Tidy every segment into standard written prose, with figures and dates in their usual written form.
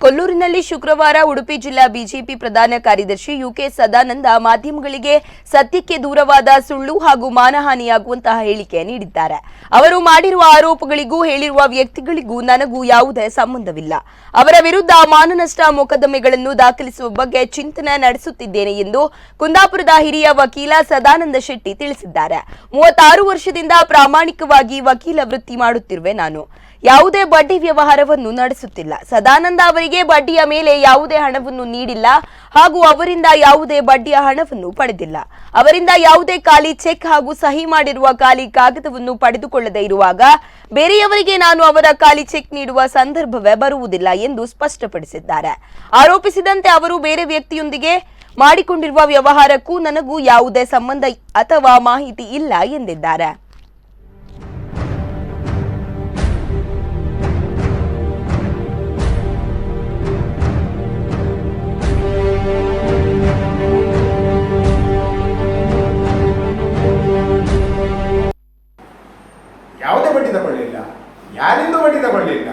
ಕೊಲ್ಲೂರಿನಲ್ಲಿ ಶುಕ್ರವಾರ ಉಡುಪಿ ಜಿಲ್ಲಾ ಬಿಜೆಪಿ ಪ್ರಧಾನ ಕಾರ್ಯದರ್ಶಿ ಯುಕೆ ಸದಾನಂದ ಮಾಧ್ಯಮಗಳಿಗೆ ಸತ್ಯಕ್ಕೆ ದೂರವಾದ ಸುಳ್ಳು ಹಾಗೂ ಮಾನಹಾನಿಯಾಗುವಂತಹ ಹೇಳಿಕೆ ನೀಡಿದ್ದಾರೆ. ಅವರು ಮಾಡಿರುವ ಆರೋಪಗಳಿಗೂ ಹೇಳಿರುವ ವ್ಯಕ್ತಿಗಳಿಗೂ ನನಗೂ ಯಾವುದೇ ಸಂಬಂಧವಿಲ್ಲ. ಅವರ ವಿರುದ್ಧ ಮಾನನಷ್ಟ ಮೊಕದ್ದಮೆಗಳನ್ನು ದಾಖಲಿಸುವ ಬಗ್ಗೆ ಚಿಂತನೆ ನಡೆಸುತ್ತಿದ್ದೇನೆ ಎಂದು ಕುಂದಾಪುರದ ಹಿರಿಯ ವಕೀಲ ಸದಾನಂದ ಶೆಟ್ಟಿ ತಿಳಿಸಿದ್ದಾರೆ. 36 ವರ್ಷದಿಂದ ಪ್ರಾಮಾಣಿಕವಾಗಿ ವಕೀಲ ವೃತ್ತಿ ಮಾಡುತ್ತಿರುವೆ ನಾನು. ಯಾವುದೇ ಬಡ್ಡಿ ವ್ಯವಹಾರವನ್ನು ನಡೆಸುತ್ತಿಲ್ಲ. ಸದಾನಂದ ಅವರಿಗೆ ಬಡ್ಡಿಯ ಮೇಲೆ ಯಾವುದೇ ಹಣವನ್ನು ನೀಡಿಲ್ಲ ಹಾಗೂ ಅವರಿಂದ ಯಾವುದೇ ಬಡ್ಡಿಯ ಹಣವನ್ನು ಪಡೆದಿಲ್ಲ. ಅವರಿಂದ ಯಾವುದೇ ಖಾಲಿ ಚೆಕ್ ಹಾಗೂ ಸಹಿ ಮಾಡಿರುವ ಖಾಲಿ ಕಾಗದವನ್ನು ಪಡೆದುಕೊಳ್ಳದೆ ಇರುವಾಗ ಬೇರೆಯವರಿಗೆ ನಾನು ಅವರ ಖಾಲಿ ಚೆಕ್ ನೀಡುವ ಸಂದರ್ಭವೇ ಬರುವುದಿಲ್ಲ ಎಂದು ಸ್ಪಷ್ಟಪಡಿಸಿದ್ದಾರೆ. ಆರೋಪಿಸಿದಂತೆ ಅವರು ಬೇರೆ ವ್ಯಕ್ತಿಯೊಂದಿಗೆ ಮಾಡಿಕೊಂಡಿರುವ ವ್ಯವಹಾರಕ್ಕೂ ನನಗೂ ಯಾವುದೇ ಸಂಬಂಧ ಅಥವಾ ಮಾಹಿತಿ ಇಲ್ಲ ಎಂದಿದ್ದಾರೆ. ಯಾವುದೇ ಬಡ್ಡಿ ತಗೊಳ್ಳಿಲ್ಲ, ಯಾರಿಂದೂ ಬಡ್ಡಿ ತಗೊಳ್ಳಿಲ್ಲ,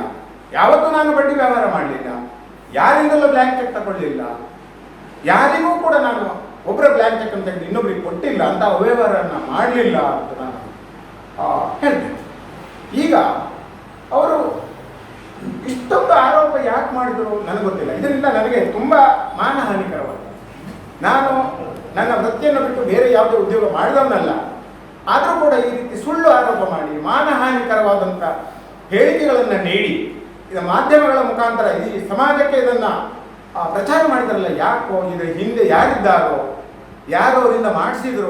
ಯಾವತ್ತೂ ನಾನು ಬಡ್ಡಿ ವ್ಯವಹಾರ ಮಾಡಲಿಲ್ಲ, ಯಾರಿಂದಲೂ ಬ್ಲ್ಯಾಂಕ್ ಚೆಕ್ ತಗೊಳ್ಳಿಲ್ಲ, ಯಾರಿಗೂ ಕೂಡ ನಾನು ಒಬ್ಬರ ಬ್ಲ್ಯಾಂಕ್ ಚೆಕ್ ಅಂತ ಇನ್ನೊಬ್ರಿಗೆ ಕೊಟ್ಟಿಲ್ಲ, ಅಂತ ಅವ್ಯವಹಾರನ ಮಾಡಲಿಲ್ಲ ಅಂತ ನಾನು ಹೇಳ್ತೇನೆ. ಈಗ ಅವರು ಇಷ್ಟೊಂದು ಆರೋಪ ಯಾಕೆ ಮಾಡಿದ್ರು ನನಗೆ ಗೊತ್ತಿಲ್ಲ. ಇದರಿಂದ ನನಗೆ ತುಂಬ ಮಾನಹಾನಿಕರವಾಗಿದೆ. ನಾನು ನನ್ನ ವೃತ್ತಿಯನ್ನು ಬಿಟ್ಟು ಬೇರೆ ಯಾವುದೇ ಉದ್ಯೋಗ ಮಾಡಿದವನಲ್ಲ. ಆದರೂ ಕೂಡ ಈ ರೀತಿ ಸುಳ್ಳು ಆರೋಪ ಮಾಡಿ ಮಾನಹಾನಿಕರವಾದಂಥ ಹೇಳಿಕೆಗಳನ್ನು ನೀಡಿ ಇದು ಮಾಧ್ಯಮಗಳ ಮುಖಾಂತರ ಈ ಸಮಾಜಕ್ಕೆ ಇದನ್ನು ಪ್ರಚಾರ ಮಾಡಿದಾರಲ್ಲ, ಯಾಕೋ ಇದರ ಹಿಂದೆ ಯಾರಿದ್ದಾರೋ, ಯಾರು ಅವರಿಂದ ಮಾಡಿಸಿದ್ರು